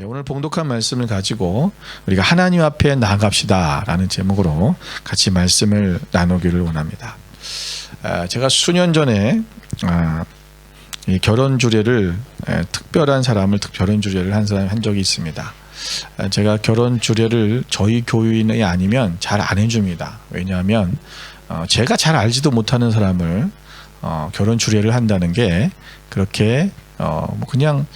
오늘 봉독한 말씀을 가지고 우리가 하나님 앞에 나아갑시다 라는 제목으로 같이 말씀을 나누기를 원합니다. 제가 수년 전에 이 결혼 주례를 특별한 사람을 결혼 주례를 한 적이 있습니다. 제가 결혼 주례를 저희 교인이 아니면 잘 안 해줍니다. 왜냐하면 제가 잘 알지도 못하는 사람을 결혼 주례를 한다는 게 그렇게 그냥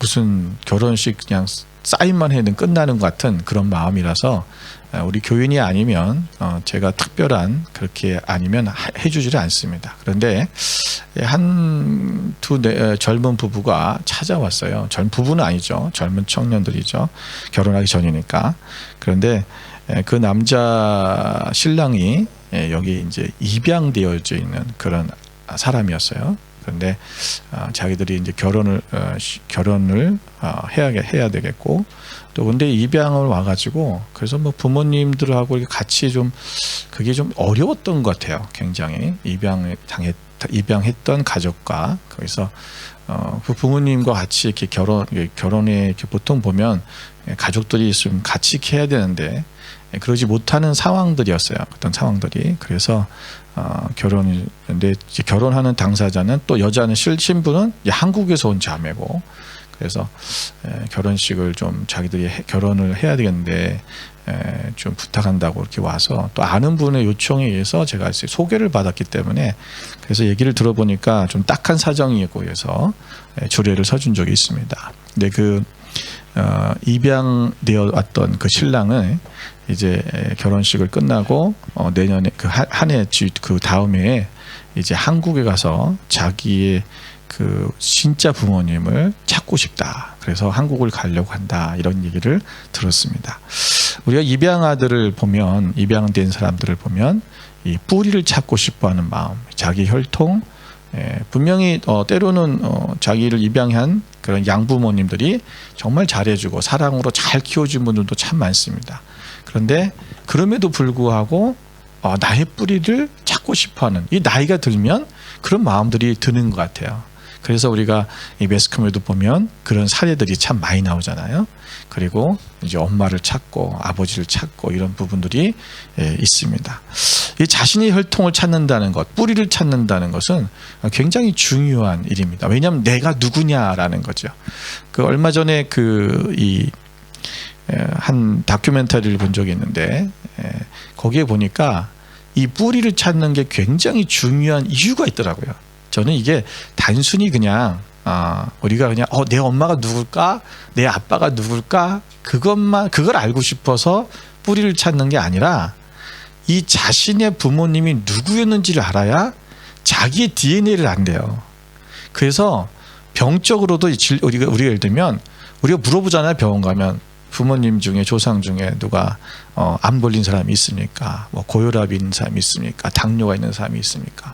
무슨 결혼식 그냥 사인만 해도 끝나는 것 같은 그런 마음이라서 우리 교인이 아니면 제가 특별한 그렇게 아니면 해주지를 않습니다. 그런데 두 젊은 부부가 찾아왔어요. 젊은 부부는 아니죠. 젊은 청년들이죠. 결혼하기 전이니까. 그런데 그 남자 신랑이 여기 이제 입양되어져 있는 그런 사람이었어요. 그런데 자기들이 이제 결혼을 해야 되겠고 또 근데 입양을 와가지고 그래서 뭐 부모님들하고 같이 좀 그게 좀 어려웠던 것 같아요. 굉장히 입양했던 가족과 거기서 그 부모님과 같이 이렇게 결혼에 이렇게 보통 보면 가족들이 좀 같이 해야 되는데 그러지 못하는 상황들이었어요. 어떤 상황들이. 그래서 결혼인데 결혼하는 당사자는 또 여자는 신부는 한국에서 온 자매고 그래서 결혼식을 좀 자기들이 결혼을 해야 되겠는데 좀 부탁한다고 이렇게 와서 또 아는 분의 요청에 의해서 제가 소개를 받았기 때문에 그래서 얘기를 들어보니까 좀 딱한 사정이고 해서 주례를 서준 적이 있습니다. 근데 그 입양되어 왔던 그 신랑은 이제 결혼식을 끝나고 내년에 한 해 그 다음에 이제 한국에 가서 자기의 그 진짜 부모님을 찾고 싶다. 그래서 한국을 가려고 한다. 이런 얘기를 들었습니다. 우리가 입양아들을 보면 입양된 사람들을 보면 이 뿌리를 찾고 싶어하는 마음, 자기 혈통, 분명히 때로는 자기를 입양한 그런 양부모님들이 정말 잘해주고 사랑으로 잘 키워준 분들도 참 많습니다. 그런데 그럼에도 불구하고 나의 뿌리를 찾고 싶어하는 이 나이가 들면 그런 마음들이 드는 것 같아요. 그래서 우리가 이 매스컴에도 보면 그런 사례들이 참 많이 나오잖아요. 그리고 이제 엄마를 찾고 아버지를 찾고 이런 부분들이 있습니다. 이 자신의 혈통을 찾는다는 것, 뿌리를 찾는다는 것은 굉장히 중요한 일입니다. 왜냐하면 내가 누구냐라는 거죠. 그 얼마 전에 한 다큐멘터리를 본 적이 있는데 거기에 보니까 이 뿌리를 찾는 게 굉장히 중요한 이유가 있더라고요. 저는 이게 단순히 그냥 우리가 그냥 내 엄마가 누굴까, 내 아빠가 누굴까 그걸 알고 싶어서 뿌리를 찾는 게 아니라 이 자신의 부모님이 누구였는지를 알아야 자기의 DNA를 안돼요. 그래서 병적으로도 우리가 예를 들면 우리가 물어보잖아요. 병원 가면 부모님 중에 조상 중에 누가 암 걸린 사람이 있습니까? 뭐 고혈압이 있는 사람이 있습니까? 당뇨가 있는 사람이 있습니까?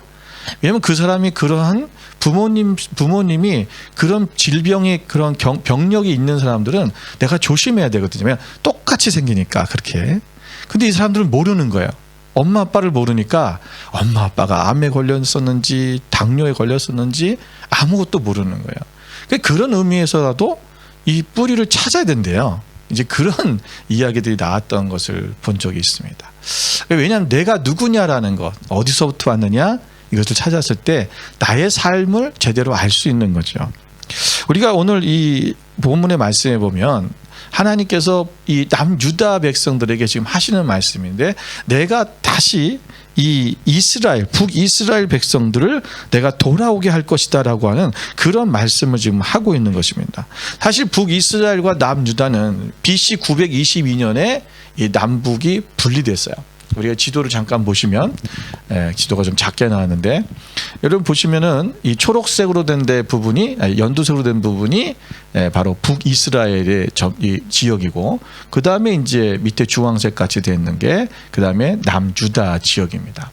왜냐하면 그 사람이 그러한 부모님이 그런 질병이 그런 병력이 있는 사람들은 내가 조심해야 되거든요. 왜냐하면 똑같이 생기니까 그렇게. 근데 이 사람들은 모르는 거예요. 엄마 아빠를 모르니까 엄마 아빠가 암에 걸렸었는지 당뇨에 걸렸었는지 아무것도 모르는 거예요. 그런 의미에서라도 이 뿌리를 찾아야 된대요. 이제 그런 이야기들이 나왔던 것을 본 적이 있습니다. 왜냐하면 내가 누구냐라는 것, 어디서부터 왔느냐 이것을 찾았을 때 나의 삶을 제대로 알 수 있는 거죠. 우리가 오늘 이 본문의 말씀에 보면 하나님께서 이 남유다 백성들에게 지금 하시는 말씀인데 내가 다시 이 북이스라엘 백성들을 내가 돌아오게 할 것이다 라고 하는 그런 말씀을 지금 하고 있는 것입니다. 사실 북이스라엘과 남유다는 BC 922년에 이 남북이 분리됐어요. 우리가 지도를 잠깐 보시면 지도가 좀 작게 나왔는데 여러분 보시면은 이 초록색으로 된 부분이 연두색으로 된 부분이 바로 북이스라엘의 이 지역이고 그 다음에 이제 밑에 주황색 같이 되어 있는 게 그 다음에 남유다 지역입니다.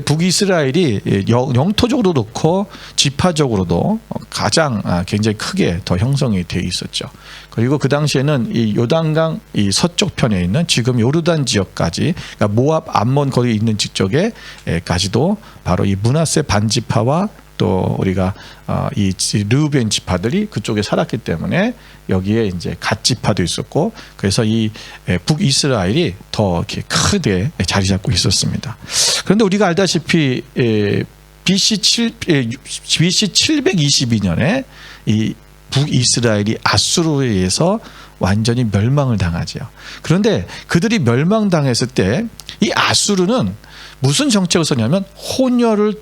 북이스라엘이 영토적으로도 그렇고 지파적으로도 가장 굉장히 크게 더 형성이 되어 있었죠. 그리고 그 당시에는 이 요단강 이 서쪽 편에 있는 지금 요르단 지역까지 그러니까 모압 암몬 거기 있는 지역에까지도 바로 이 므낫세 반지파와 또 우리가 이 르우벤 지파들이 그쪽에 살았기 때문에 여기에 이제 갓 지파도 있었고, 그래서 이 북이스라엘이 더 이렇게 크게 자리 잡고 있었습니다. 그런데 우리가 알다시피 BC 722년에 이 북이스라엘이 아수르에 의해서 완전히 멸망을 당하죠. 그런데 그들이 멸망당했을 때 이 아수르는 무슨 정책을 썼냐면 혼혈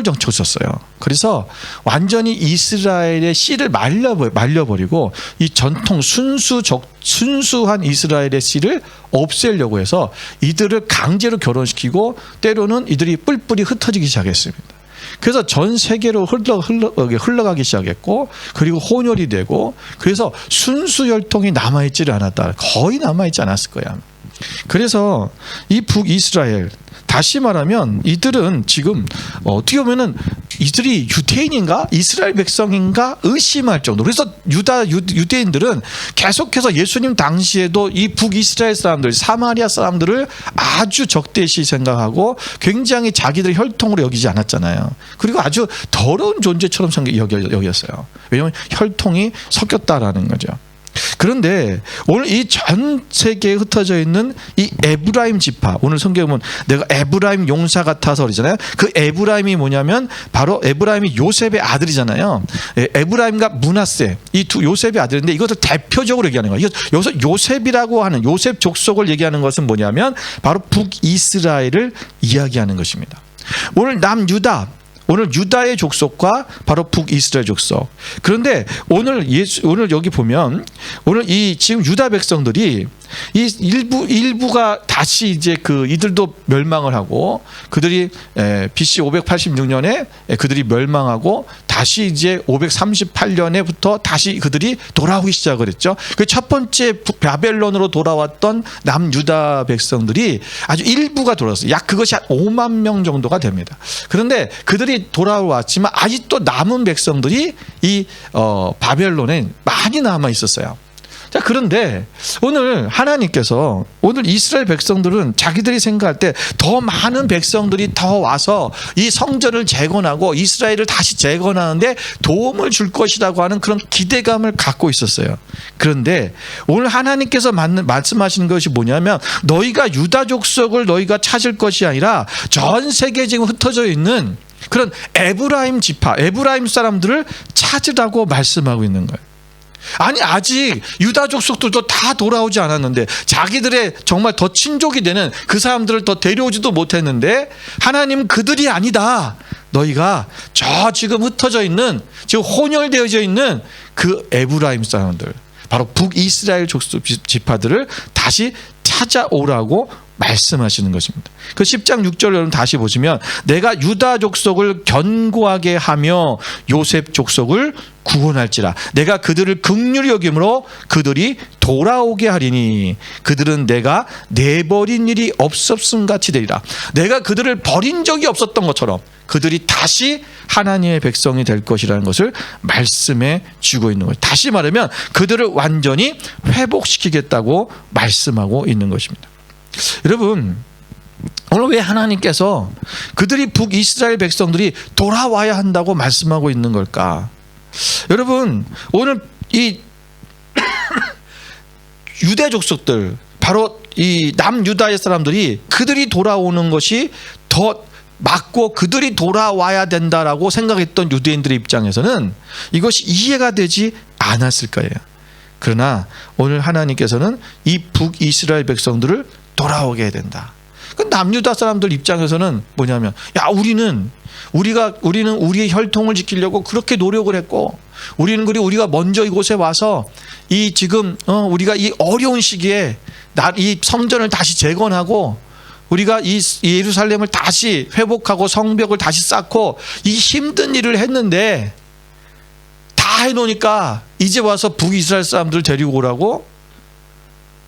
정책을 썼어요. 그래서 완전히 이스라엘의 씨를 말려버리고 이 전통 순수한 이스라엘의 씨를 없애려고 해서 이들을 강제로 결혼시키고 때로는 이들이 뿔뿔이 흩어지기 시작했습니다. 그래서 전 세계로 흘러가기 시작했고, 그리고 혼혈이 되고, 그래서 순수 혈통이 남아있지를 않았다. 거의 남아있지 않았을 거야. 그래서 이 북이스라엘, 다시 말하면 이들은 지금 어떻게 보면은 이들이 유대인인가 이스라엘 백성인가 의심할 정도. 그래서 유대인들은 계속해서 예수님 당시에도 이 북이스라엘 사람들, 사마리아 사람들을 아주 적대시 생각하고 굉장히 자기들 혈통으로 여기지 않았잖아요. 그리고 아주 더러운 존재처럼 여겼어요. 왜냐하면 혈통이 섞였다라는 거죠. 그런데 오늘 이 전 세계에 흩어져 있는 이 에브라임 지파, 오늘 성경에 보면 내가 에브라임 용사 같아서 그러잖아요. 그 에브라임이 뭐냐면 바로 에브라임이 요셉의 아들이잖아요. 에브라임과 므낫세, 이 두 요셉의 아들인데 이것을 대표적으로 얘기하는 거예요. 여기서 요셉이라고 하는 요셉 족속을 얘기하는 것은 뭐냐면 바로 북이스라엘을 이야기하는 것입니다. 오늘 유다의 족속과 바로 북이스라엘 족속. 그런데 오늘 여기 보면 오늘 이 지금 유다 백성들이 이 일부가 다시 이제 이들도 멸망을 하고, 그들이 BC 586년에 그들이 멸망하고 다시 이제 538년에부터 다시 그들이 돌아오기 시작을 했죠. 그 첫 번째 바벨론으로 돌아왔던 남유다 백성들이 아주 일부가 돌아왔어요. 약 그것이 한 5만 명 정도가 됩니다. 그런데 그들이 돌아왔지만 아직도 남은 백성들이 이 바벨론에 많이 남아 있었어요. 자, 그런데 오늘 하나님께서 오늘 이스라엘 백성들은 자기들이 생각할 때 더 많은 백성들이 더 와서 이 성전을 재건하고 이스라엘을 다시 재건하는데 도움을 줄 것이라고 하는 그런 기대감을 갖고 있었어요. 그런데 오늘 하나님께서 말씀하시는 것이 뭐냐면 너희가 유다 족속을 너희가 찾을 것이 아니라 전 세계에 지금 흩어져 있는 그런 에브라임 지파, 에브라임 사람들을 찾으라고 말씀하고 있는 거예요. 아니, 아직 유다 족속들도 다 돌아오지 않았는데, 자기들의 정말 더 친족이 되는 그 사람들을 더 데려오지도 못했는데, 하나님 그들이 아니다. 너희가 저 지금 흩어져 있는, 지금 혼혈되어져 있는 그 에브라임 사람들, 바로 북이스라엘 족속 지파들을 다시 찾아오라고 말씀하시는 것입니다. 그 10장 6절 여러분 다시 보시면 내가 유다 족속을 견고하게 하며 요셉 족속을 구원할지라. 내가 그들을 긍휼히 여김으로 그들이 돌아오게 하리니 그들은 내가 내버린 일이 없었음 같이 되리라. 내가 그들을 버린 적이 없었던 것처럼 그들이 다시 하나님의 백성이 될 것이라는 것을 말씀해 주고 있는 거예요. 다시 말하면 그들을 완전히 회복시키겠다고 말씀하고 있는 것입니다. 여러분, 오늘 왜 하나님께서 그들이 북이스라엘 백성들이 돌아와야 한다고 말씀하고 있는 걸까? 여러분, 오늘 이 유대 족속들, 바로 이 남유다의 사람들이 그들이 돌아오는 것이 더 맞고 그들이 돌아와야 된다라고 생각했던 유대인들의 입장에서는 이것이 이해가 되지 않았을 거예요. 그러나 오늘 하나님께서는 이 북이스라엘 백성들을 돌아오게 해야 된다. 그 남유다 사람들 입장에서는 뭐냐면, 야, 우리는 우리의 혈통을 지키려고 그렇게 노력을 했고, 그리고 우리가 먼저 이곳에 와서 이 지금 우리가 이 어려운 시기에 이 성전을 다시 재건하고 우리가 이 예루살렘을 다시 회복하고 성벽을 다시 쌓고 이 힘든 일을 했는데 다 해놓으니까 이제 와서 북이스라엘 사람들 데리고 오라고?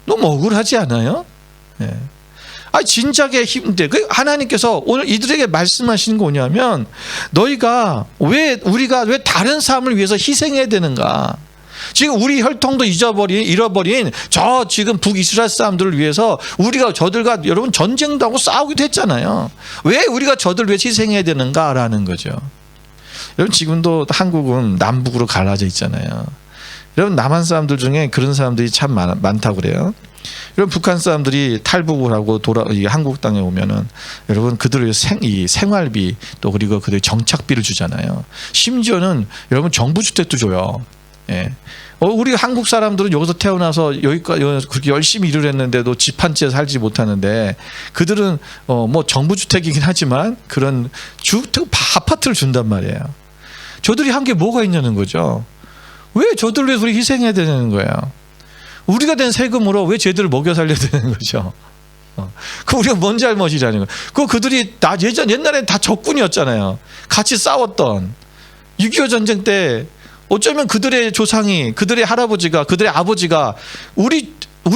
너무 억울하지 않아요? 네. 진작에 힘든데 하나님께서 오늘 이들에게 말씀하시는 거 뭐냐면, 우리가 왜 다른 사람을 위해서 희생해야 되는가? 지금 우리 혈통도 잃어버린 저 지금 북이스라엘 사람들을 위해서 우리가 저들과 여러분 전쟁도 하고 싸우기도 했잖아요. 왜 우리가 저들 위해 희생해야 되는가라는 거죠. 여러분 지금도 한국은 남북으로 갈라져 있잖아요. 여러분 남한 사람들 중에 그런 사람들이 참 많다고 그래요. 여러분 북한 사람들이 탈북을 하고 한국 땅에 오면은 여러분 그들의 생활비 또 그리고 그들의 정착비를 주잖아요. 심지어는 여러분 정부 주택도 줘요. 예. 우리 한국 사람들은 여기서 태어나서 여기까지 그렇게 열심히 일을 했는데도 집 한 채 살지 못하는데 그들은 뭐 정부 주택이긴 하지만 그런 주택 아파트를 준단 말이에요. 저들이 한 게 뭐가 있냐는 거죠. 왜 저들 위해서 우리 희생해야 되는 거예요? 우리가 된 세금으로 왜 쟤들을 먹여 살려야 되는 거죠? 그 우리가 뭔 잘못이라는 거예요. 그들이 다 옛날에 다 적군이었잖아요. 같이 싸웠던 6.25 전쟁 때 어쩌면 그들의 조상이, 그들의 할아버지가, 그들의 아버지가 우리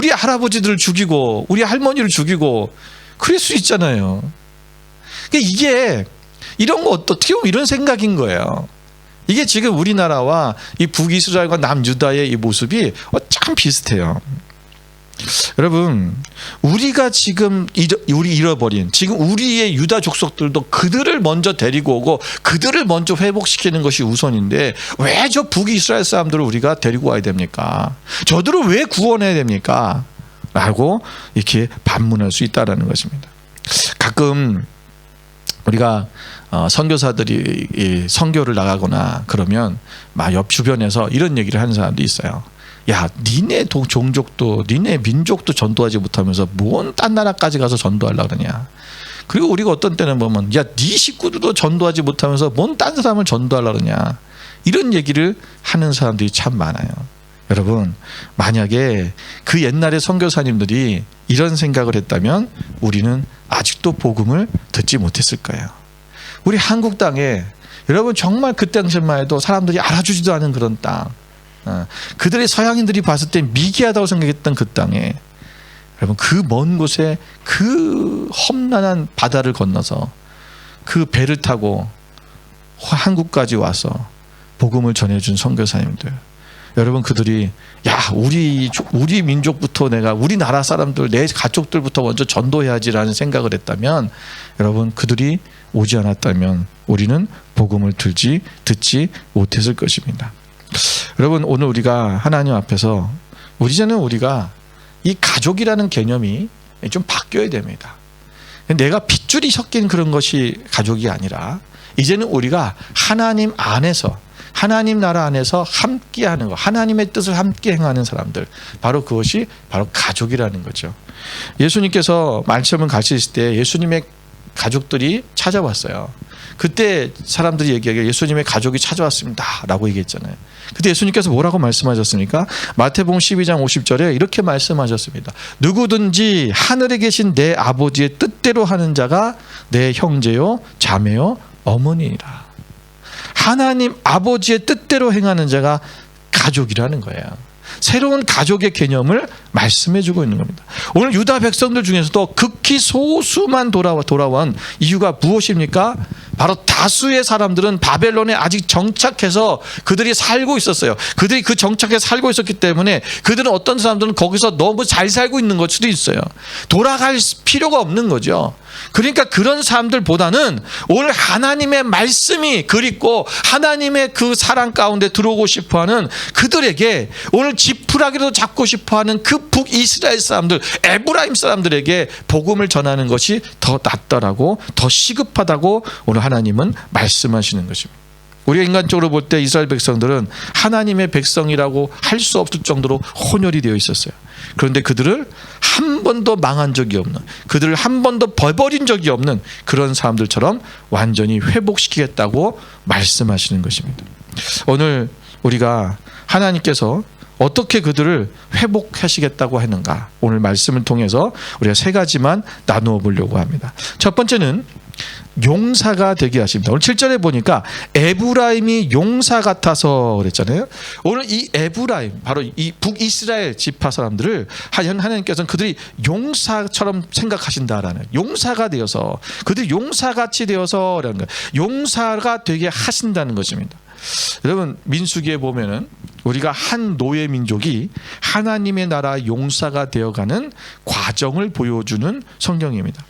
할아버지들을 죽이고 우리 할머니를 죽이고 그럴 수 있잖아요. 이게 이런 거 어떻게 보면 이런 생각인 거예요. 이게 지금 우리나라와 이 북이스라엘과 남유다의 이 모습이 참 비슷해요. 여러분 우리가 지금 잃어버린 지금 우리의 유다 족속들도 그들을 먼저 데리고 오고 그들을 먼저 회복시키는 것이 우선인데 왜 저 북이스라엘 사람들을 우리가 데리고 와야 됩니까? 저들을 왜 구원해야 됩니까? 라고 이렇게 반문할 수 있다는 것입니다. 가끔 우리가 선교사들이 선교를 나가거나 그러면 막 옆 주변에서 이런 얘기를 하는 사람도 있어요. 야, 니네 종족도 니네 민족도 전도하지 못하면서 뭔 딴 나라까지 가서 전도하려고 그러냐. 그리고 우리가 어떤 때는 보면 야, 네 식구들도 전도하지 못하면서 뭔 딴 사람을 전도하려고 그러냐. 이런 얘기를 하는 사람들이 참 많아요. 여러분 만약에 그 옛날의 선교사님들이 이런 생각을 했다면 우리는 아직도 복음을 듣지 못했을 거예요. 우리 한국 땅에 여러분 정말 그 당시만 해도 사람들이 알아주지도 않은 그런 땅, 그들의 서양인들이 봤을 때 미개하다고 생각했던 그 땅에 여러분 그 먼 곳에 그 험난한 바다를 건너서 그 배를 타고 한국까지 와서 복음을 전해준 선교사님들, 여러분 그들이 야 우리 민족부터 내가 우리나라 사람들 내 가족들부터 먼저 전도해야지라는 생각을 했다면 여러분 그들이 오지 않았다면 우리는 복음을 듣지 못했을 것입니다. 여러분 오늘 우리가 하나님 앞에서 이제는 우리가 이 가족이라는 개념이 좀 바뀌어야 됩니다. 내가 핏줄이 섞인 그런 것이 가족이 아니라 이제는 우리가 하나님 안에서 하나님 나라 안에서 함께하는 것, 하나님의 뜻을 함께 행하는 사람들, 바로 그것이 바로 가족이라는 거죠. 예수님께서 말씀을 가르치실 때 예수님의 가족들이 찾아왔어요. 그때 사람들이 얘기하기에 예수님의 가족이 찾아왔습니다 라고 얘기했잖아요. 그때 예수님께서 뭐라고 말씀하셨습니까? 마태복음 12장 50절에 이렇게 말씀하셨습니다. 누구든지 하늘에 계신 내 아버지의 뜻대로 하는 자가 내 형제요 자매요 어머니이라. 하나님 아버지의 뜻대로 행하는 자가 가족이라는 거예요. 새로운 가족의 개념을 말씀해 주고 있는 겁니다. 오늘 유다 백성들 중에서도 극히 소수만 돌아온 이유가 무엇입니까? 바로 다수의 사람들은 바벨론에 아직 정착해서 그들이 살고 있었어요. 그들이 그 정착에 살고 있었기 때문에 그들은 어떤 사람들은 거기서 너무 잘 살고 있는 것 수도 있어요. 돌아갈 필요가 없는 거죠. 그러니까 그런 사람들보다는 오늘 하나님의 말씀이 그립고 하나님의 그 사랑 가운데 들어오고 싶어하는 그들에게 오늘 지푸라기로 잡고 싶어하는 그 북이스라엘 사람들, 에브라임 사람들에게 복음을 전하는 것이 더 낫다라고, 더 시급하다고 오늘 하나님은 말씀하시는 것입니다. 우리가 인간적으로 볼 때 이스라엘 백성들은 하나님의 백성이라고 할 수 없을 정도로 혼혈이 되어 있었어요. 그런데 그들을 한 번도 망한 적이 없는, 그들을 한 번도 버린 적이 없는 그런 사람들처럼 완전히 회복시키겠다고 말씀하시는 것입니다. 오늘 우리가 하나님께서 어떻게 그들을 회복하시겠다고 하는가, 오늘 말씀을 통해서 우리가 세 가지만 나누어 보려고 합니다. 첫 번째는 용사가 되게 하십니다. 오늘 7절에 보니까 에브라임이 용사 같아서 그랬잖아요. 오늘 이 에브라임, 바로 이 북이스라엘 지파 사람들을 하나님께서는 그들이 용사처럼 생각하신다라는, 용사가 되어서, 그들이 용사같이 되어서라는 거예요. 용사가 되게 하신다는 것입니다. 여러분 민수기에 보면은 우리가 한 노예 민족이 하나님의 나라 용사가 되어가는 과정을 보여주는 성경입니다.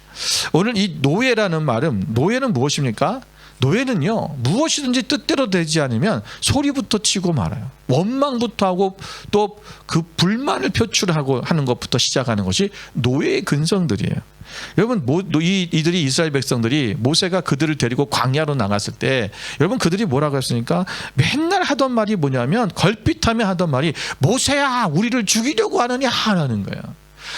오늘 이 노예라는 말은, 노예는 무엇입니까? 노예는요, 무엇이든지 뜻대로 되지 않으면 소리부터 치고 말아요. 원망부터 하고 또 그 불만을 표출하고 하는 것부터 시작하는 것이 노예의 근성들이에요. 여러분, 이들이 이스라엘 백성들이 모세가 그들을 데리고 광야로 나갔을 때 여러분 그들이 뭐라고 했습니까? 맨날 하던 말이 뭐냐면, 걸핏하며 하던 말이 모세야 우리를 죽이려고 하느냐 하는 거예요.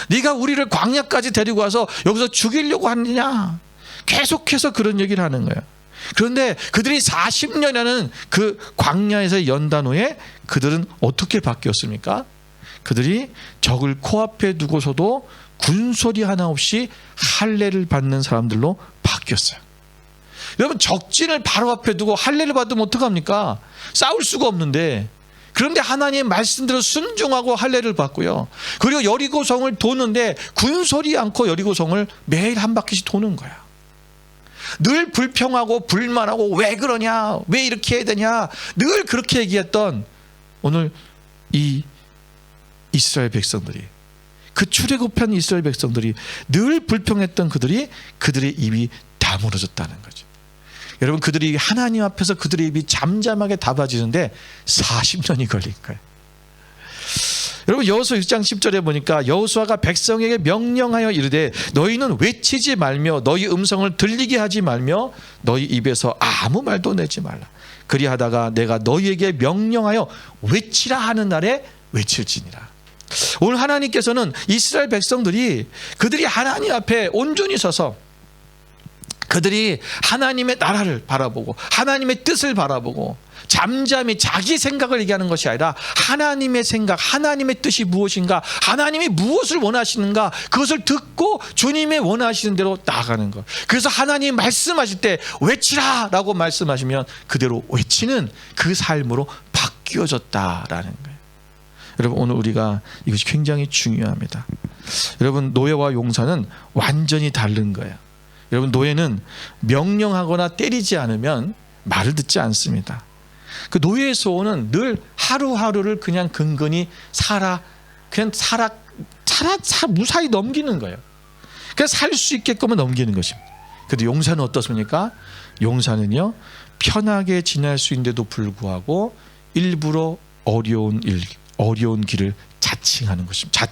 네가 우리를 광야까지 데리고 와서 여기서 죽이려고 하느냐, 계속해서 그런 얘기를 하는 거예요. 그런데 그들이 40년이라는 그 광야에서 연단 후에 그들은 어떻게 바뀌었습니까? 그들이 적을 코앞에 두고서도 군소리 하나 없이 할례를 받는 사람들로 바뀌었어요. 여러분, 적진을 바로 앞에 두고 할례를 받으면 어떡합니까? 싸울 수가 없는데. 그런데 하나님의 말씀대로 순종하고 할례를 받고요. 그리고 여리고성을 도는데 군소리 않고 여리고성을 매일 한 바퀴씩 도는 거야. 늘 불평하고 불만하고 왜 그러냐, 왜 이렇게 해야 되냐, 늘 그렇게 얘기했던 오늘 이 이스라엘 백성들이, 그 출애굽한 이스라엘 백성들이 늘 불평했던 그들의 입이 다물어졌다는 거죠. 여러분, 그들이 하나님 앞에서 그들의 입이 잠잠하게 닫아지는데 40년이 걸린 거예요. 여러분, 여호수아 1장 10절에 보니까 여호수아가 백성에게 명령하여 이르되 너희는 외치지 말며 너희 음성을 들리게 하지 말며 너희 입에서 아무 말도 내지 말라. 그리하다가 내가 너희에게 명령하여 외치라 하는 날에 외칠지니라. 오늘 하나님께서는 이스라엘 백성들이 그들이 하나님 앞에 온전히 서서 그들이 하나님의 나라를 바라보고 하나님의 뜻을 바라보고 잠잠히 자기 생각을 얘기하는 것이 아니라 하나님의 생각, 하나님의 뜻이 무엇인가, 하나님이 무엇을 원하시는가, 그것을 듣고 주님의 원하시는 대로 나아가는 것. 그래서 하나님 말씀하실 때 외치라 라고 말씀하시면 그대로 외치는 그 삶으로 바뀌어졌다라는 거예요. 여러분, 오늘 우리가 이것이 굉장히 중요합니다. 여러분, 노예와 용사는 완전히 다른 거예요. 여러분, 노예는 명령하거나 때리지 않으면 말을 듣지 않습니다. 그 노예의 소원은 늘 하루하루를 그냥 근근히 무사히 넘기는 거예요. 그냥 살 수 있게끔 넘기는 것입니다. 그런데 용사는 어떻습니까? 용사는요, 편하게 지낼 수 있는데도 불구하고 일부러 어려운 길을 자청하는 것입니다.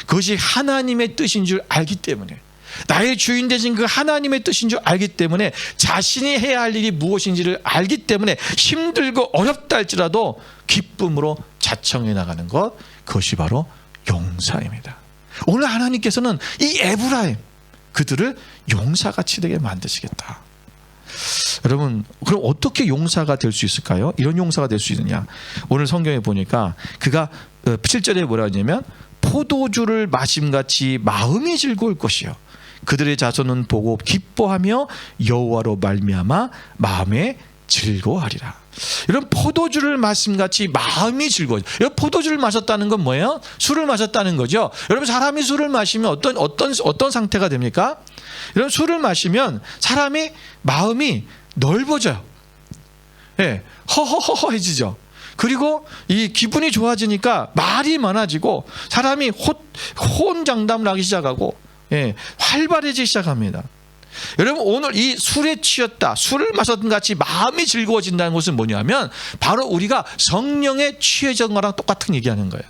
그것이 하나님의 뜻인 줄 알기 때문에, 나의 주인 되신 그 하나님의 뜻인 줄 알기 때문에, 자신이 해야 할 일이 무엇인지를 알기 때문에 힘들고 어렵다 할지라도 기쁨으로 자청해 나가는 것, 그것이 바로 용사입니다. 오늘 하나님께서는 이 에브라임, 그들을 용사같이 되게 만드시겠다. 여러분, 그럼 어떻게 용사가 될 수 있을까요? 이런 용사가 될 수 있느냐? 오늘 성경에 보니까 그가 7절에 뭐라 하냐면 포도주를 마심같이 마음이 즐거울 것이요 그들의 자손은 보고 기뻐하며 여호와로 말미암아 마음에 즐거워하리라. 이런 포도주를 마심같이 마음이 즐거워요. 포도주를 마셨다는 건 뭐예요? 술을 마셨다는 거죠. 여러분, 사람이 술을 마시면 어떤 상태가 됩니까? 여러분, 술을 마시면 사람이 마음이 넓어져요. 예, 허허허허해지죠. 그리고 이 기분이 좋아지니까 말이 많아지고 사람이 호언장담을 하기 시작하고, 예, 활발해지기 시작합니다. 여러분, 오늘 이 술에 취했다, 술을 마셨던 같이 마음이 즐거워진다는 것은 뭐냐면 바로 우리가 성령에 취해진 거랑 똑같은 얘기하는 거예요.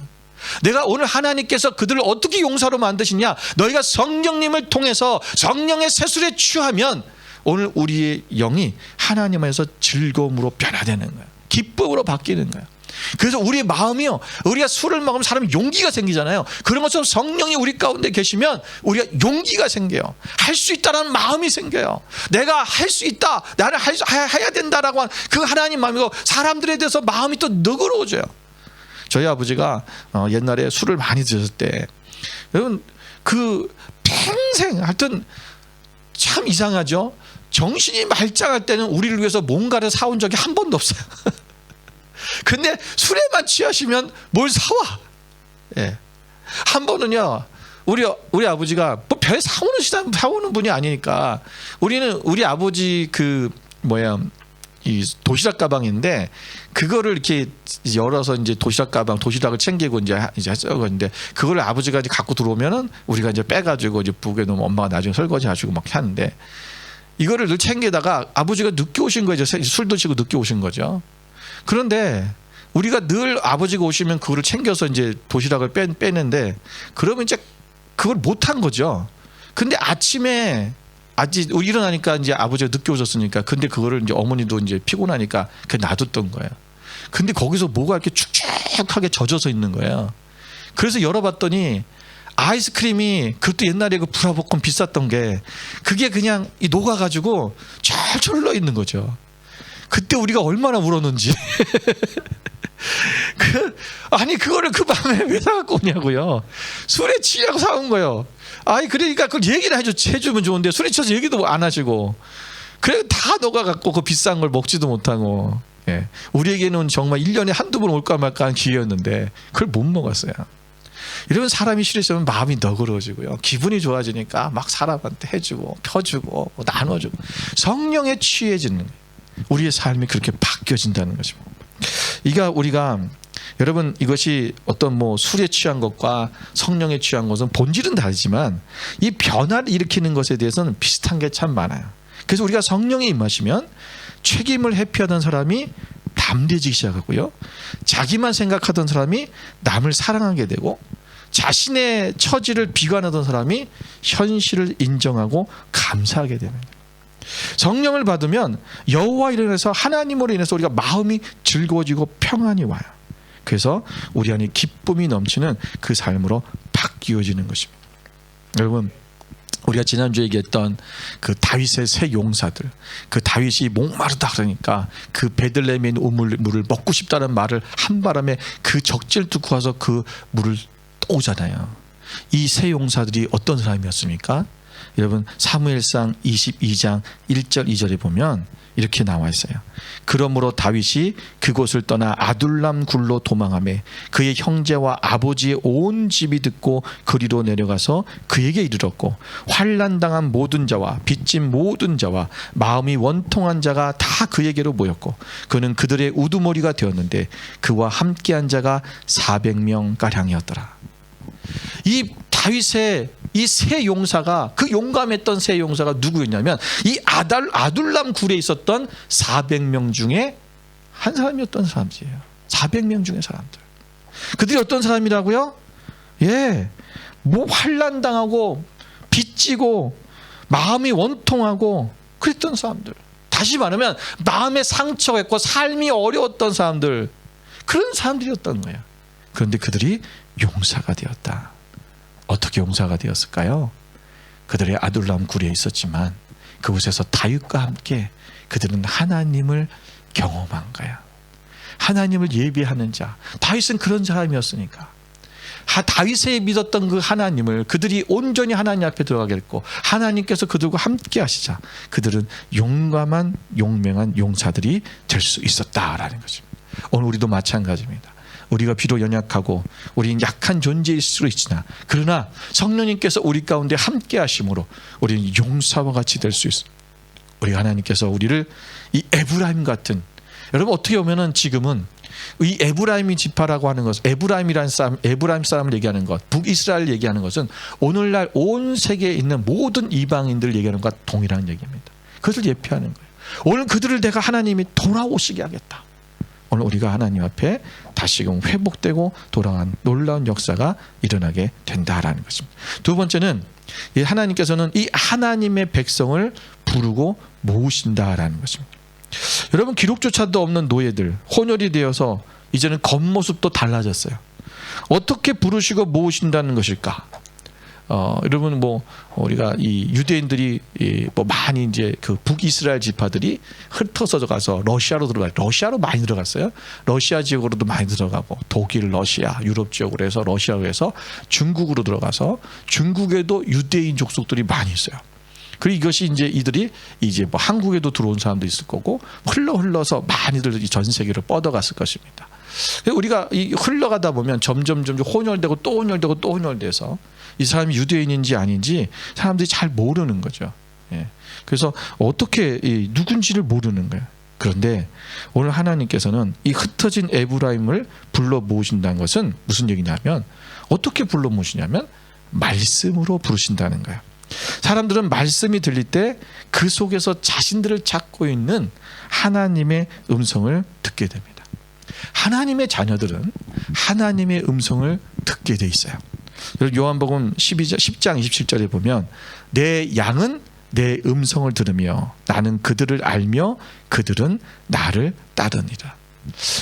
내가 오늘 하나님께서 그들을 어떻게 용사로 만드시냐, 너희가 성령님을 통해서 성령의 세술에 취하면 오늘 우리의 영이 하나님 안에서 즐거움으로 변화되는 거예요. 기쁨으로 바뀌는 거예요. 그래서 우리의 마음이요, 우리가 술을 먹으면 사람이 용기가 생기잖아요. 그런 것처럼 성령이 우리 가운데 계시면 우리가 용기가 생겨요. 할 수 있다라는 마음이 생겨요. 내가 할 수 있다, 나는 해야 된다라고 하는 그 하나님 마음이고, 사람들에 대해서 마음이 또 너그러워져요. 저희 아버지가 옛날에 술을 많이 드셨을 때, 여러분, 그 평생 하여튼 참 이상하죠. 정신이 말짱할 때는 우리를 위해서 뭔가를 사온 적이 한 번도 없어요. 근데 술에만 취하시면 뭘 사와. 예. 한 번은요, 우리 아버지가 뭐 별 사오는 분이 아니니까, 우리 아버지 이 도시락 가방인데, 그거를 이렇게 열어서 이제 도시락을 챙기고 이제 했어요. 근데 그걸 아버지가 이제 갖고 들어오면은 우리가 이제 빼가지고 이제 북에 놓으면 엄마가 나중에 설거지 하시고 막 하는데, 이거를 늘 챙기다가 아버지가 늦게 오신 거죠. 술 드시고 늦게 오신 거죠. 그런데 우리가 늘 아버지가 오시면 그거를 챙겨서 이제 도시락을 빼는데 그러면 이제 그걸 못한 거죠. 근데 아침에 아직 일어나니까 이제 아버지가 늦게 오셨으니까 근데 그거를 이제 어머니도 이제 피곤하니까 그냥 놔뒀던 거예요. 근데 거기서 뭐가 이렇게 축축하게 젖어서 있는 거예요. 그래서 열어봤더니 아이스크림이 그것도 옛날에 그 브라보콘 비쌌던 게 그게 그냥 이 녹아가지고 철철 흘러 있는 거죠. 그때 우리가 얼마나 울었는지. 아니 그거를 그 밤에 왜 사갖고 오냐고요. 술에 취하고 사온 거예요. 아니 그러니까 그걸 얘기를 해주면 좋은데 술에 취해서 얘기도 안 하시고 그래 다 녹아갖고 그 비싼 걸 먹지도 못하고. 예. 우리에게는 정말 1년에 한두 번 올까 말까 한 기회였는데 그걸 못 먹었어요. 이러면 사람이 싫으시면 마음이 너그러워지고요. 기분이 좋아지니까 막 사람한테 해주고 펴주고 나눠주고 성령에 취해지는 거예요. 우리의 삶이 그렇게 바뀌어진다는 것입니다. 우리가 여러분 이것이 어떤 뭐 술에 취한 것과 성령에 취한 것은 본질은 다르지만 이 변화를 일으키는 것에 대해서는 비슷한 게 참 많아요. 그래서 우리가 성령에 임하시면 책임을 회피하던 사람이 담대해지기 시작하고요. 자기만 생각하던 사람이 남을 사랑하게 되고 자신의 처지를 비관하던 사람이 현실을 인정하고 감사하게 됩니다. 성령을 받으면 여호와로 인해서 하나님으로 인해서 우리가 마음이 즐거워지고 평안이 와요. 그래서 우리 안에 기쁨이 넘치는 그 삶으로 바뀌어지는 것입니다. 여러분 우리가 지난주에 얘기했던 그 다윗의 세 용사들, 그 다윗이 목마르다 그러니까 그 베들레헴에 있는 우물물을 먹고 싶다는 말을 한바람에 그 적질 듣고 와서 그 물을 오잖아요. 이 세 용사들이 어떤 사람이었습니까? 여러분 사무엘상 22장 1절 2절에 보면 이렇게 나와 있어요. 그러므로 다윗이 그곳을 떠나 아둘람 굴로 도망하매 그의 형제와 아버지의 온 집이 듣고 그리로 내려가서 그에게 이르렀고 환난당한 모든 자와 빚진 모든 자와 마음이 원통한 자가 다 그에게로 모였고 그는 그들의 우두머리가 되었는데 그와 함께한 자가 400명 가량이었더라. 이 다윗의 이 세 용사가 그 용감했던 세 용사가 누구였냐면 이 아둘람 굴에 있었던 400명 중에 한 사람이었던 사람들이에요. 400명 중의 사람들. 그들이 어떤 사람이라고요? 예, 뭐 환난 당하고 빚지고 마음이 원통하고 그랬던 사람들. 다시 말하면 마음에 상처가 있고 삶이 어려웠던 사람들, 그런 사람들이었던 거예요. 그런데 그들이 용사가 되었다. 어떻게 용사가 되었을까요? 그들의 아둘람 굴에 있었지만 그곳에서 다윗과 함께 그들은 하나님을 경험한 거야. 하나님을 예비하는 자. 다윗은 그런 사람이었으니까. 다윗이 믿었던 그 하나님을 그들이 온전히 하나님 앞에 들어가게 했고 하나님께서 그들과 함께 하시자 그들은 용감한 용맹한 용사들이 될 수 있었다라는 것입니다. 오늘 우리도 마찬가지입니다. 우리가 비록 연약하고 우리는 약한 존재일 수도 있으나 그러나 성령님께서 우리 가운데 함께 하심으로 우리는 용사와 같이 될 수 있습니다. 우리 하나님께서 우리를 이 에브라임 같은, 여러분 어떻게 보면은 지금은 이 에브라임이 지파라고 하는 것, 에브라임이라는 사람, 에브라임 사람을 얘기하는 것, 북이스라엘 얘기하는 것은 오늘날 온 세계에 있는 모든 이방인들 얘기하는 것과 동일한 얘기입니다. 그것을 예표하는 거예요. 오늘 그들을 내가 하나님이 돌아오시게 하겠다. 오늘 우리가 하나님 앞에 다시금 회복되고 돌아간 놀라운 역사가 일어나게 된다라는 것입니다. 두 번째는 이 하나님께서는 이 하나님의 백성을 부르고 모으신다라는 것입니다. 여러분 기록조차도 없는 노예들 혼혈이 되어서 이제는 겉모습도 달라졌어요. 어떻게 부르시고 모으신다는 것일까? 여러분 뭐 우리가 이 유대인들이 뭐 많이 이제 그 북이스라엘 지파들이 흩어져 가서 러시아로 러시아로 많이 들어갔어요. 러시아 지역으로도 많이 들어가고 독일, 러시아, 유럽 지역으로 해서 러시아로 해서 중국으로 들어가서 중국에도 유대인 족속들이 많이 있어요. 그리고 이것이 이들이 이제 뭐 한국에도 들어온 사람도 있을 거고 흘러서 많이들 전 세계로 뻗어갔을 것입니다. 우리가 흘러가다 보면 점점 혼혈되고 또 혼혈되고 또 혼혈돼서 이 사람이 유대인인지 아닌지 사람들이 잘 모르는 거죠. 예. 그래서 어떻게 누군지를 모르는 거예요. 그런데 오늘 하나님께서는 이 흩어진 에브라임을 불러 모으신다는 것은 무슨 얘기냐면 어떻게 불러 모으시냐면 말씀으로 부르신다는 거예요. 사람들은 말씀이 들릴 때 그 속에서 자신들을 찾고 있는 하나님의 음성을 듣게 됩니다. 하나님의 자녀들은 하나님의 음성을 듣게 돼 있어요. 요한복음 10장 27절에 보면 내 양은 내 음성을 들으며 나는 그들을 알며 그들은 나를 따르니라.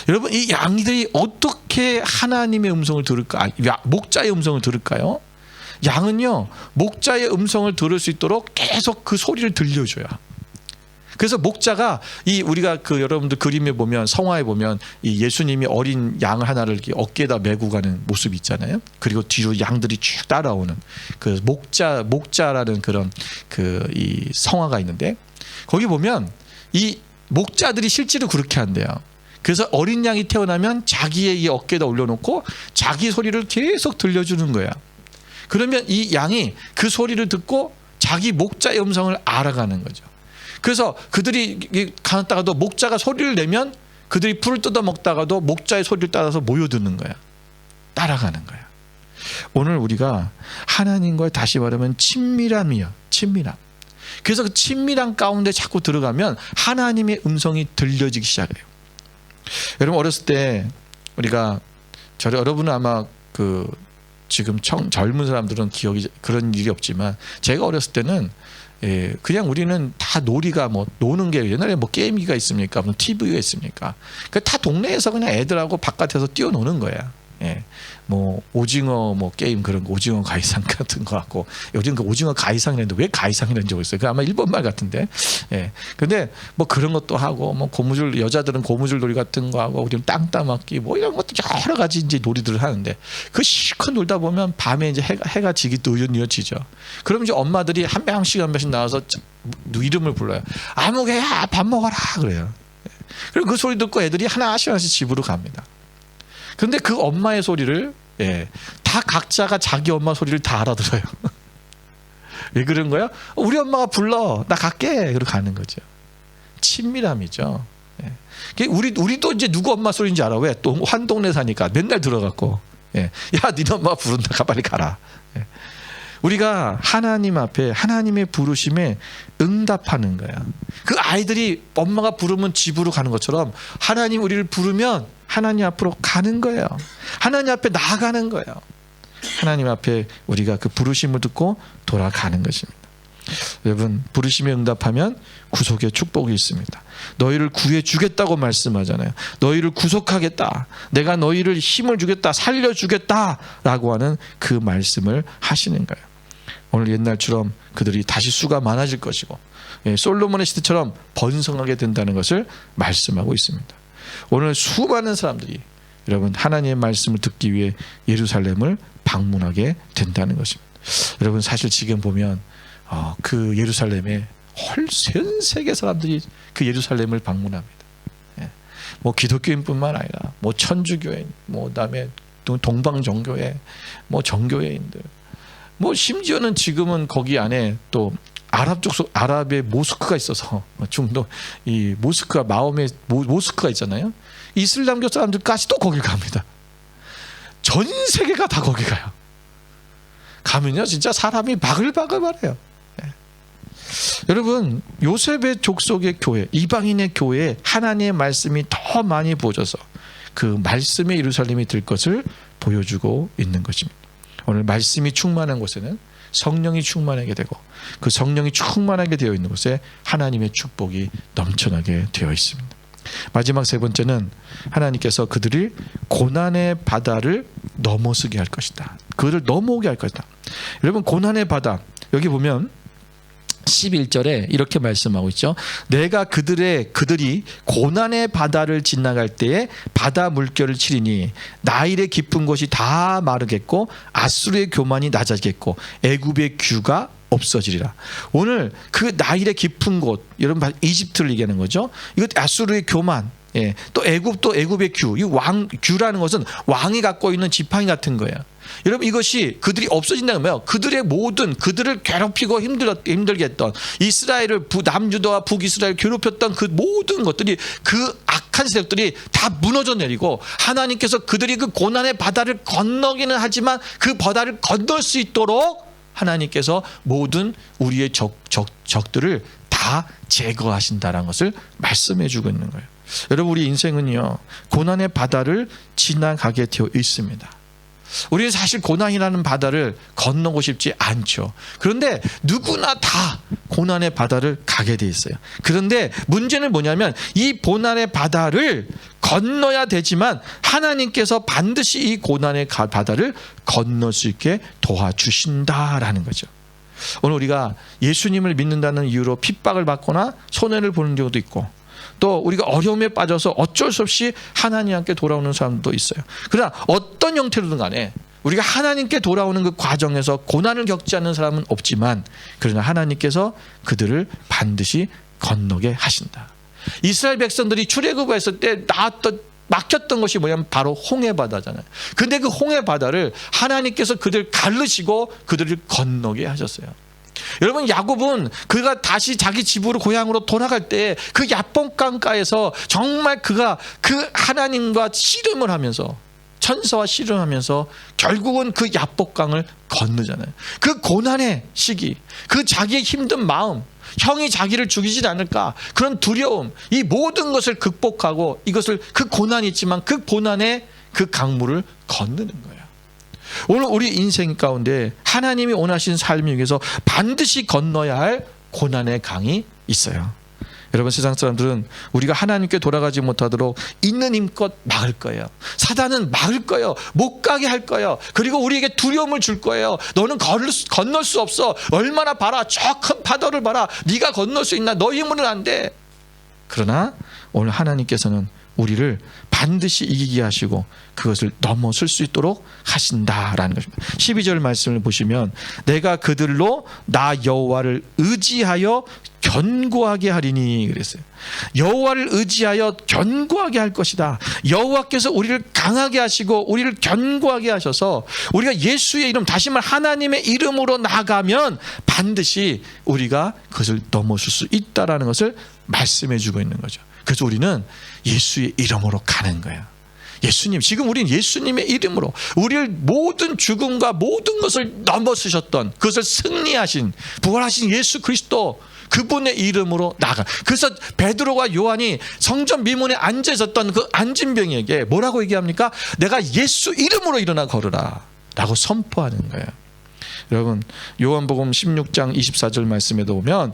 여러분, 이 양들이 어떻게 하나님의 음성을 들을까? 목자의 음성을 들을까요? 양은요, 목자의 음성을 들을 수 있도록 계속 그 소리를 들려줘요. 그래서 목자가 우리가 여러분들 그림에 보면, 성화에 보면 이 예수님이 어린 양 하나를 이렇게 어깨에다 메고 가는 모습이 있잖아요. 그리고 뒤로 양들이 쭉 따라오는 그 목자라는 그런 이 성화가 있는데, 거기 보면 이 목자들이 실제로 그렇게 한대요. 그래서 어린 양이 태어나면 자기의 이 어깨에다 올려놓고 자기 소리를 계속 들려주는 거야. 그러면 이 양이 그 소리를 듣고 자기 목자의 음성을 알아가는 거죠. 그래서 그들이 가다가도 목자가 소리를 내면 그들이 풀을 뜯어 먹다가도 목자의 소리를 따라서 모여드는 거야. 따라가는 거야. 오늘 우리가 하나님과의, 다시 말하면 친밀함이야. 친밀함. 그래서 그 친밀함 가운데 자꾸 들어가면 하나님의 음성이 들려지기 시작해요. 여러분, 어렸을 때 여러분은 아마 지금 젊은 사람들은 기억이 그런 일이 없지만, 제가 어렸을 때는 그냥 우리는 다 놀이가 노는 게, 옛날에 게임기가 있습니까? TV가 있습니까? 다 동네에서 그냥 애들하고 바깥에서 뛰어노는 거야. 오징어 게임, 그런 거, 오징어 가이상 같은 거 하고, 요즘 그 오징어 가이상이라는데 왜 가이상이라는지 모르겠어요. 그 아마 일본말 같은데. 근데 그런 것도 하고, 고무줄, 여자들은 고무줄 놀이 같은 거 하고, 우리는 땅 따먹기, 이런 것도 여러 가지 이제 놀이들을 하는데, 그 실컷 놀다 보면 밤에 이제 해가 지기 또 느려지죠. 그럼 이제 엄마들이 한 명씩 나와서 이름을 불러요. 아무개야, 밥 먹어라, 그래요. 그리고 그 소리 듣고 애들이 하나씩 집으로 갑니다. 근데 그 엄마의 소리를 다 각자가 자기 엄마 소리를 다 알아들어요. 왜 그런 거야? 우리 엄마가 불러, 나 갈게. 그러고 가는 거죠. 친밀함이죠. 우리도 이제 누구 엄마 소리인지 알아. 왜? 또 한 동네 사니까 맨날 들어갔고, 야, 니네 엄마가 부른다, 빨리 가라. 우리가 하나님 앞에, 하나님의 부르심에 응답하는 거야. 그 아이들이 엄마가 부르면 집으로 가는 것처럼, 하나님 우리를 부르면 하나님 앞으로 가는 거예요. 하나님 앞에 나아가는 거예요. 하나님 앞에 우리가 그 부르심을 듣고 돌아가는 것입니다. 여러분, 부르심에 응답하면 구속의 축복이 있습니다. 너희를 구해주겠다고 말씀하잖아요. 너희를 구속하겠다, 내가 너희를 힘을 주겠다, 살려주겠다 라고 하는 그 말씀을 하시는 거예요. 오늘 옛날처럼 그들이 다시 수가 많아질 것이고, 솔로몬의 시대처럼 번성하게 된다는 것을 말씀하고 있습니다. 오늘 수많은 사람들이 여러분 하나님의 말씀을 듣기 위해 예루살렘을 방문하게 된다는 것입니다. 여러분, 사실 지금 보면 그 예루살렘에 전 세계 사람들이 그 예루살렘을 방문합니다. 기독교인뿐만 아니라 천주교인, 그다음에 동방정교회, 정교회인들, 심지어는 지금은 거기 안에 또 아랍의 모스크가 있어서, 중동 이 모스크가, 마음의 모스크가 있잖아요. 이슬람교 사람들까지도 거길 갑니다. 전 세계가 다 거기 가요. 가면요 진짜 사람이 바글바글해요. 여러분, 요셉의 족속의 교회, 이방인의 교회에 하나님의 말씀이 더 많이 부어져서 그 말씀의 예루살렘이 될 것을 보여주고 있는 것입니다. 오늘 말씀이 충만한 곳에는 성령이 충만하게 되고, 그 성령이 충만하게 되어 있는 곳에 하나님의 축복이 넘쳐나게 되어 있습니다. 마지막 세 번째는 하나님께서 그들이 고난의 바다를 넘어서게 할 것이다. 그들을 넘어오게 할 것이다. 여러분, 고난의 바다, 여기 보면 11절에 이렇게 말씀하고 있죠. 내가 그들이 고난의 바다를 지나갈 때에 바다 물결을 치리니 나일의 깊은 곳이 다 마르겠고 아수르의 교만이 낮아지겠고 애굽의 규가 없어지리라. 오늘 그 나일의 깊은 곳, 여러분 이집트를 얘기하는 거죠. 이거 아수르의 교만, 또 애굽의 규. 이 규라는 것은 왕이 갖고 있는 지팡이 같은 거예요. 여러분, 이것이 그들이 없어진다는 거예요. 그들을 괴롭히고 힘들게 했던 이스라엘을, 남유다와 북이스라엘 괴롭혔던 그 모든 것들이, 그 악한 세력들이 다 무너져 내리고, 하나님께서 그들이 그 고난의 바다를 건너기는 하지만 그 바다를 건널 수 있도록 하나님께서 모든 우리의 적들을 다 제거하신다는 것을 말씀해 주고 있는 거예요. 여러분, 우리 인생은요, 고난의 바다를 지나가게 되어 있습니다. 우리는 사실 고난이라는 바다를 건너고 싶지 않죠. 그런데 누구나 다 고난의 바다를 가게 돼 있어요. 그런데 문제는 뭐냐면 이 고난의 바다를 건너야 되지만 하나님께서 반드시 이 고난의 바다를 건널 수 있게 도와주신다라는 거죠. 오늘 우리가 예수님을 믿는다는 이유로 핍박을 받거나 손해를 보는 경우도 있고, 또 우리가 어려움에 빠져서 어쩔 수 없이 하나님께 돌아오는 사람도 있어요. 그러나 어떤 형태로든 간에 우리가 하나님께 돌아오는 그 과정에서 고난을 겪지 않는 사람은 없지만, 그러나 하나님께서 그들을 반드시 건너게 하신다. 이스라엘 백성들이 출애굽했을 때 막혔던 것이 뭐냐면 바로 홍해바다잖아요. 근데 그 홍해바다를 하나님께서 그들 가르시고 그들을 건너게 하셨어요. 여러분, 야곱은 그가 다시 자기 집으로 고향으로 돌아갈 때 그 야복 강가에서 정말 그가 그 하나님과 씨름을 하면서, 천사와 씨름하면서 결국은 그 야복강을 건너잖아요. 그 고난의 시기, 그 자기의 힘든 마음, 형이 자기를 죽이지 않을까 그런 두려움, 이 모든 것을 극복하고 이것을, 그 고난이 있지만 그 고난의 그 강물을 건너는 거예요. 오늘 우리 인생 가운데 하나님이 원하시는 삶 위해서 반드시 건너야 할 고난의 강이 있어요. 여러분, 세상 사람들은 우리가 하나님께 돌아가지 못하도록 있는 힘껏 막을 거예요. 사단은 막을 거예요. 못 가게 할 거예요. 그리고 우리에게 두려움을 줄 거예요. 너는 건널 수 없어. 얼마나 봐라. 저 큰 파도를 봐라. 네가 건널 수 있나? 너 힘으로는 안 돼. 그러나 오늘 하나님께서는 우리를 반드시 이기게 하시고 그것을 넘어설 수 있도록 하신다라는 것입니다. 12절 말씀을 보시면, 내가 그들로 나 여호와를 의지하여 견고하게 하리니 그랬어요. 여호와를 의지하여 견고하게 할 것이다. 여호와께서 우리를 강하게 하시고 우리를 견고하게 하셔서 우리가 예수의 이름, 다시 말 하나님의 이름으로 나가면 반드시 우리가 그것을 넘어설 수 있다라는 것을 말씀해 주고 있는 거죠. 그래서 우리는 예수의 이름으로 가는 거예요. 예수님, 지금 우리는 예수님의 이름으로 우리를 모든 죽음과 모든 것을 넘어서셨던, 그것을 승리하신, 부활하신 예수 그리스도, 그분의 이름으로 나가. 그래서 베드로와 요한이 성전 미문에 앉아 있었던 그 안진병에게 뭐라고 얘기합니까? 내가 예수 이름으로 일어나 걸으라 라고 선포하는 거예요. 여러분, 요한복음 16장 24절 말씀에도 보면,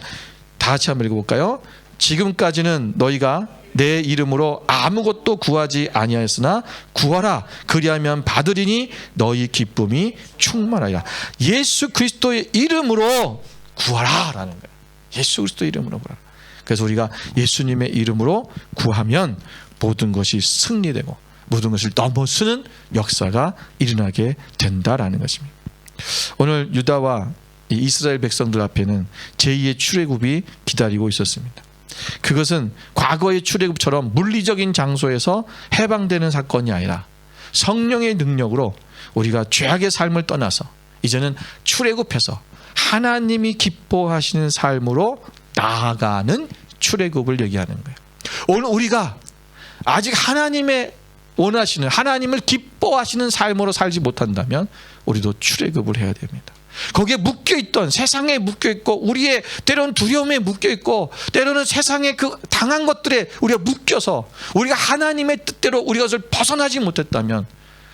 다 같이 한번 읽어볼까요? 지금까지는 너희가 내 이름으로 아무것도 구하지 아니하였으나 구하라, 그리하면 받으리니 너희 기쁨이 충만하리라. 예수 그리스도의 이름으로 구하라 라는 거예요. 예수 그리스도의 이름으로 구하라. 그래서 우리가 예수님의 이름으로 구하면 모든 것이 승리되고 모든 것을 넘어서는 역사가 일어나게 된다라는 것입니다. 오늘 유다와 이스라엘 백성들 앞에는 제2의 출애굽이 기다리고 있었습니다. 그것은 과거의 출애굽처럼 물리적인 장소에서 해방되는 사건이 아니라 성령의 능력으로 우리가 죄악의 삶을 떠나서 이제는 출애굽해서 하나님이 기뻐하시는 삶으로 나아가는 출애굽을 얘기하는 거예요. 오늘 우리가 아직 하나님의 원하시는, 하나님을 기뻐하시는 삶으로 살지 못한다면 우리도 출애굽을 해야 됩니다. 거기에 묶여있던, 세상에 묶여있고 우리의 때로는 두려움에 묶여있고 때로는 세상의 그 당한 것들에 우리가 묶여서 우리가 하나님의 뜻대로 우리가 그것을 벗어나지 못했다면,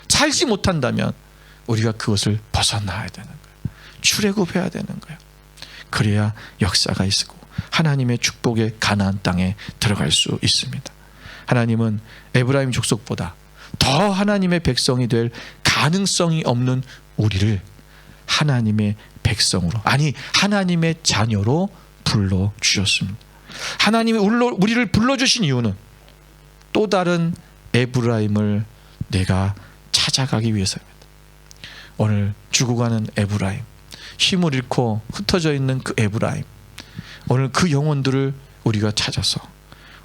살지 못한다면 우리가 그것을 벗어나야 되는 거예요. 출애굽해야 되는 거예요. 그래야 역사가 있고 하나님의 축복의 가나안 땅에 들어갈 수 있습니다. 하나님은 에브라임 족속보다 더 하나님의 백성이 될 가능성이 없는 우리를 하나님의 백성으로, 아니 하나님의 자녀로 불러주셨습니다. 하나님이 우리를 불러주신 이유는 또 다른 에브라임을 내가 찾아가기 위해서입니다. 오늘 죽어가는 에브라임, 힘을 잃고 흩어져 있는 그 에브라임, 오늘 그 영혼들을 우리가 찾아서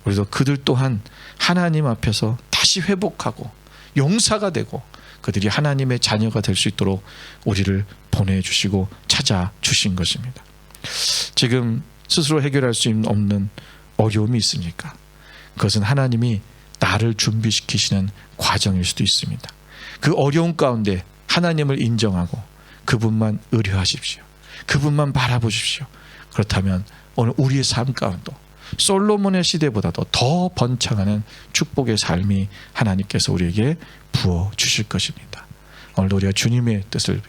우리도 그들 또한 하나님 앞에서 다시 회복하고 용사가 되고 그들이 하나님의 자녀가 될 수 있도록 우리를 보내주시고 찾아주신 것입니다. 지금 스스로 해결할 수 없는 어려움이 있으니까 그것은 하나님이 나를 준비시키시는 과정일 수도 있습니다. 그 어려움 가운데 하나님을 인정하고 그분만 의뢰하십시오. 그분만 바라보십시오. 그렇다면 오늘 우리의 삶 가운데 솔로몬의 시대보다도 더 번창하는 축복의 삶이 하나님께서 우리에게 부어 주실 것입니다. 오늘 우리가 주님의 뜻을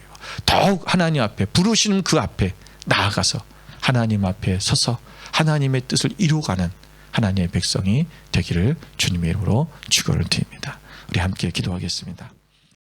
더욱 하나님 앞에 부르시는 그 앞에 나아가서 하나님 앞에 서서 하나님의 뜻을 이루어가는 하나님의 백성이 되기를 주님의 이름으로 축원을 드립니다. 우리 함께 기도하겠습니다.